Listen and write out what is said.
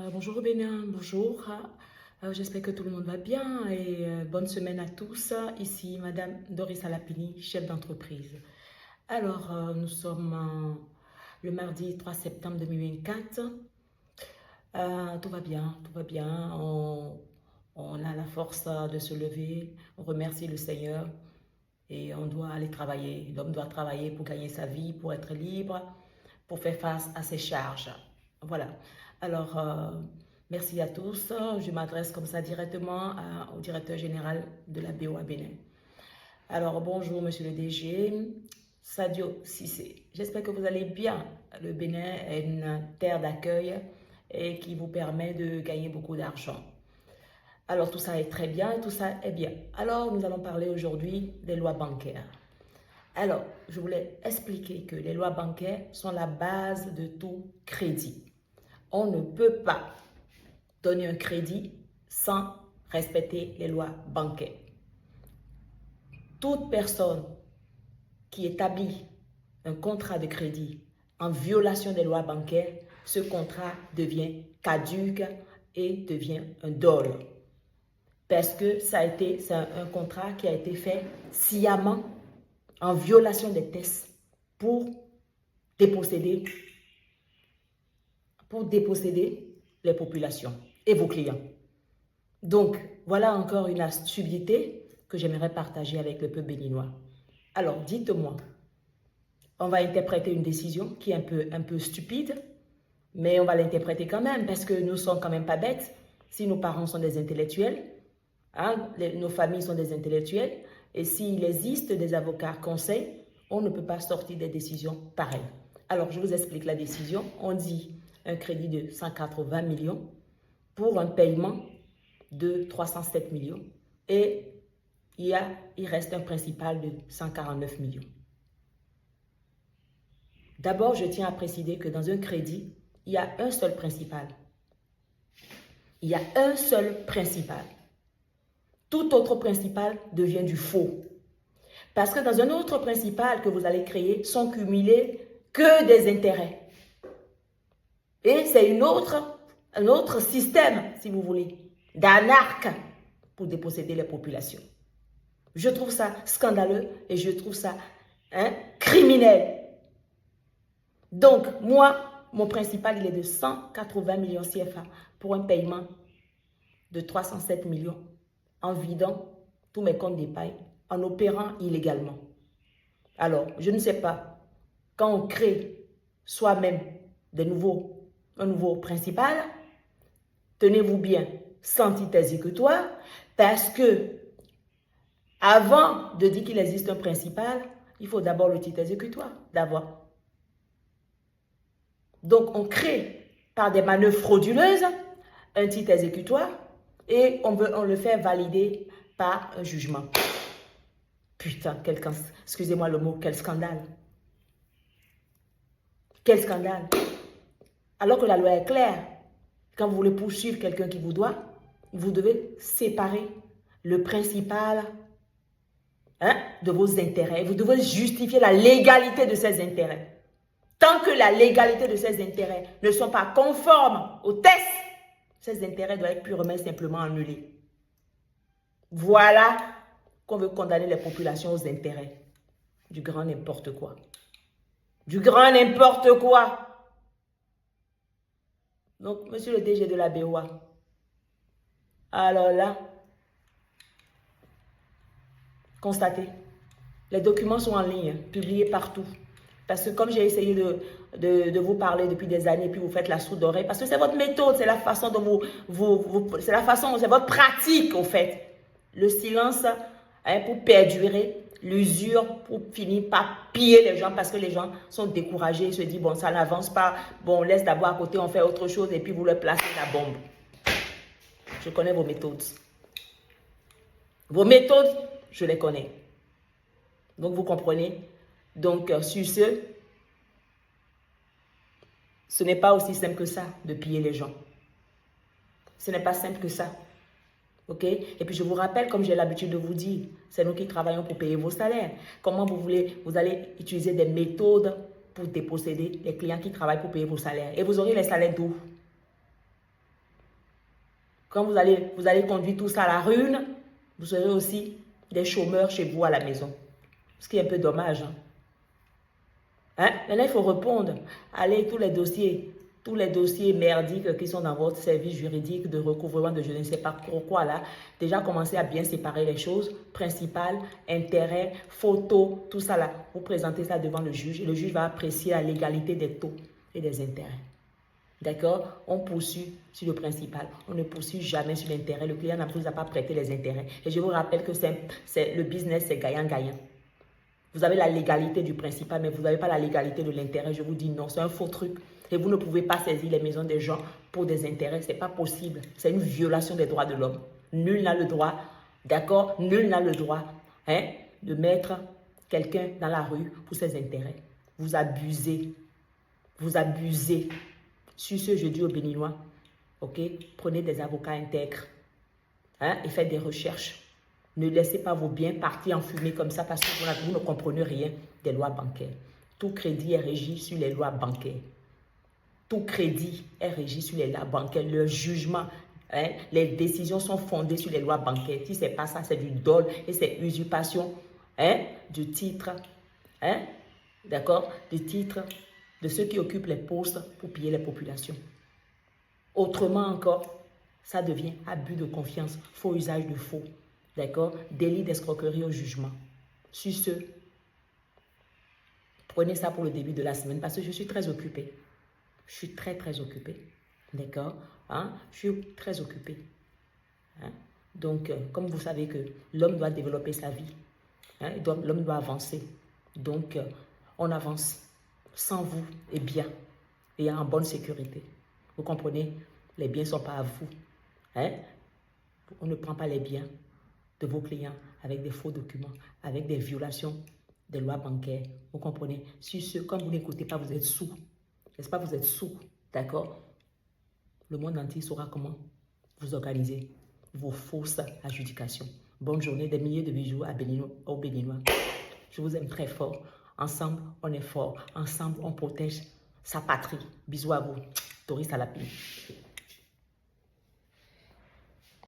Bonjour au Bénin, bonjour. J'espère que tout le monde va bien et bonne semaine à tous. Ici, Madame Doris Alapini, chef d'entreprise. Nous sommes le mardi 3 septembre 2024. Tout va bien, tout va bien. On a la force de se lever. On remercie le Seigneur et on doit aller travailler. L'homme doit travailler pour gagner sa vie, pour être libre, pour faire face à ses charges. Voilà. Alors, euh, Merci à tous. Je m'adresse comme ça directement au directeur général de la BO à Bénin. Alors, bonjour, monsieur le DG, Sadio Sissé. J'espère que vous allez bien. Le Bénin est une terre d'accueil et qui vous permet de gagner beaucoup d'argent. Alors, tout ça est très bien et tout ça est bien. Alors, nous allons parler aujourd'hui des lois bancaires. Alors, je voulais expliquer que les lois bancaires sont la base de tout crédit. On ne peut pas donner un crédit sans respecter les lois bancaires. Toute personne qui établit un contrat de crédit en violation des lois bancaires, ce contrat devient caduc et devient un dol. Parce que c'est un contrat qui a été fait sciemment en violation des tests pour déposséder les populations et vos clients. Donc, voilà encore une subtilité que j'aimerais partager avec le peuple béninois. Alors, dites-moi, on va interpréter une décision qui est un peu stupide, mais on va l'interpréter quand même parce que nous ne sommes quand même pas bêtes. Si nos parents sont des intellectuels, nos familles sont des intellectuels, et s'il existe des avocats conseils, on ne peut pas sortir des décisions pareilles. Alors, je vous explique la décision. On dit un crédit de 180 millions pour un paiement de 307 millions et il reste un principal de 149 millions. D'abord, je tiens à préciser que dans un crédit, il y a un seul principal. Il y a un seul principal. Tout autre principal devient du faux. Parce que dans un autre principal que vous allez créer, sont cumulés que des intérêts. Et c'est un autre système, si vous voulez, d'anarque pour déposséder les populations. Je trouve ça scandaleux et je trouve ça criminel. Donc, moi, mon principal, il est de 180 millions CFA pour un paiement de 307 millions en vidant tous mes comptes d'épargne, en opérant illégalement. Alors, je ne sais pas, quand on crée soi-même un nouveau principal, tenez-vous bien, sans titre exécutoire, parce que avant de dire qu'il existe un principal, il faut d'abord le titre exécutoire, d'abord. Donc, on crée par des manœuvres frauduleuses un titre exécutoire et on le fait valider par un jugement. Putain, excusez-moi le mot, quel scandale. Quel scandale. Alors que la loi est claire, quand vous voulez poursuivre quelqu'un qui vous doit, vous devez séparer le principal de vos intérêts. Vous devez justifier la légalité de ces intérêts. Tant que la légalité de ces intérêts ne sont pas conformes aux tests, ces intérêts doivent être purement et simplement annulés. Voilà qu'on veut condamner les populations aux intérêts. Du grand n'importe quoi. Du grand n'importe quoi. Donc, monsieur le DG de la BOA, alors là, constatez, les documents sont en ligne, publiés partout. Parce que comme j'ai essayé de vous parler depuis des années, puis vous faites la sourde oreille, parce que c'est votre méthode, c'est la façon dont c'est votre pratique, au fait. Le silence pour perdurer, l'usure pour finir par piller les gens, parce que les gens sont découragés, ils se disent, bon, ça n'avance pas, bon, on laisse d'abord à côté, on fait autre chose, et puis vous leur placez la bombe. Je connais vos méthodes. Vos méthodes, je les connais. Donc, vous comprenez. Donc, sur ce n'est pas aussi simple que ça de piller les gens. Ce n'est pas simple que ça. OK? Et puis, je vous rappelle, comme j'ai l'habitude de vous dire, c'est nous qui travaillons pour payer vos salaires. Comment vous allez utiliser des méthodes pour déposséder les clients qui travaillent pour payer vos salaires. Et vous aurez les salaires d'où? Quand vous allez conduire tout ça à la ruine, vous serez aussi des chômeurs chez vous à la maison. Ce qui est un peu dommage. Hein? Maintenant, il faut répondre. Allez, tous les dossiers merdiques qui sont dans votre service juridique de recouvrement de je ne sais pas pourquoi là, déjà commencez à bien séparer les choses principales, intérêts, photos, tout ça là. Vous présentez ça devant le juge et le juge va apprécier la légalité des taux et des intérêts. D'accord? On poursuit sur le principal. On ne poursuit jamais sur l'intérêt. Le client n'a plus à pas prêter les intérêts. Et je vous rappelle que le business, c'est gagnant-gagnant. Vous avez la légalité du principal, mais vous n'avez pas la légalité de l'intérêt. Je vous dis non, c'est un faux truc. Et vous ne pouvez pas saisir les maisons des gens pour des intérêts. Ce n'est pas possible. C'est une violation des droits de l'homme. Nul n'a le droit, d'accord? Nul n'a le droit de mettre quelqu'un dans la rue pour ses intérêts. Vous abusez. Vous abusez. Sur ce, je dis aux Béninois, ok, prenez des avocats intègres et faites des recherches. Ne laissez pas vos biens partir en fumée comme ça parce que vous ne comprenez rien des lois bancaires. Tout crédit est régi sur les lois bancaires. Tout crédit est régi sur les lois bancaires. Le jugement, les décisions sont fondées sur les lois bancaires. Si ce n'est pas ça, c'est du dol et c'est usurpation du titre, d'accord, du titre de ceux qui occupent les postes pour piller les populations. Autrement encore, ça devient abus de confiance, faux usage de faux, d'accord, délit d'escroquerie au jugement. Sur ce, prenez ça pour le début de la semaine parce que je suis très occupée. Je suis très occupée, d'accord, je suis très occupée. Donc, comme vous savez que l'homme doit développer sa vie, l'homme doit avancer. Donc, on avance. Sans vous et bien, et en bonne sécurité. Vous comprenez? Les biens ne sont pas à vous. On ne prend pas les biens de vos clients avec des faux documents, avec des violations des lois bancaires. Vous comprenez? Sur ce, quand vous n'écoutez pas, vous êtes sourd. N'est-ce pas? Vous êtes sourd. D'accord? Le monde entier saura comment vous organiser vos fausses adjudications. Bonne journée, des milliers de bisous aux Béninois. Je vous aime très fort. Ensemble, on est fort. Ensemble, on protège sa patrie. Bisous à vous. Doris Salapini.